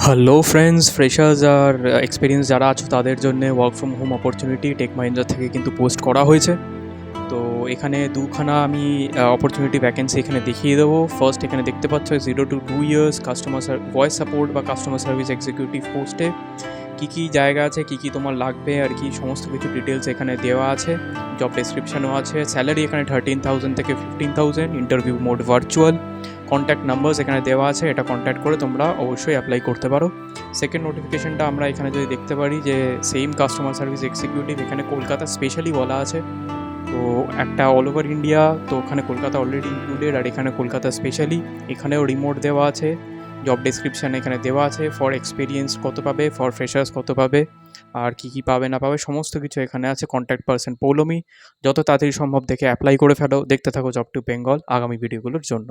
Hello friends, freshers আর experience যারা আছো তাদের জন্য work from home opportunity tech Mahindra থেকে কিন্তু পোস্ট করা হয়েছে। তো এখানে দুখানা আমি অপরচুনিটি ভ্যাকেন্সি এখানে দেখিয়ে দেবো। ফার্স্ট এখানে দেখতে পাচ্ছ 0 to 2 years customer voice support বা কাস্টমার সার্ভিস এক্সিকিউটিভ পোস্টে কী কী জায়গা আছে, কী কী তোমার লাগবে আর কি সমস্ত কিছু ডিটেলস এখানে দেওয়া আছে। জব ডেসক্রিপশানও আছে। স্যালারি এখানে 13,000 থেকে 15,000। Interview mode virtual. Contact numbers এখানে দেওয়া আছে, এটা কন্ট্যাক্ট করে তোমরা অবশ্যই অ্যাপ্লাই করতে পারো। সেকেন্ড নোটিফিকেশনটা আমরা এখানে যদি দেখতে পারি যে সেম কাস্টমার সার্ভিস এক্সিকিউটিভ, এখানে কলকাতা স্পেশালি বলা আছে। তো একটা অল ওভার ইন্ডিয়া, তো ওখানে কলকাতা অলরেডি ইনক্লুডেড, আর এখানে কলকাতা স্পেশালি। এখানেও রিমোট দেওয়া আছে। জব ডেসক্রিপশান এখানে দেওয়া আছে। ফর এক্সপিরিয়েন্স কত পাবে, ফর ফ্রেশার্স কত পাবে, আর কী কী পাবে না পাবে সমস্ত কিছু এখানে আছে। Contact person Poulami. যত তাড়াতাড়ি সম্ভব দেখে অ্যাপ্লাই করে ফেলো। দেখতে থাকো জব টু বেঙ্গল আগামী ভিডিওগুলোর জন্য।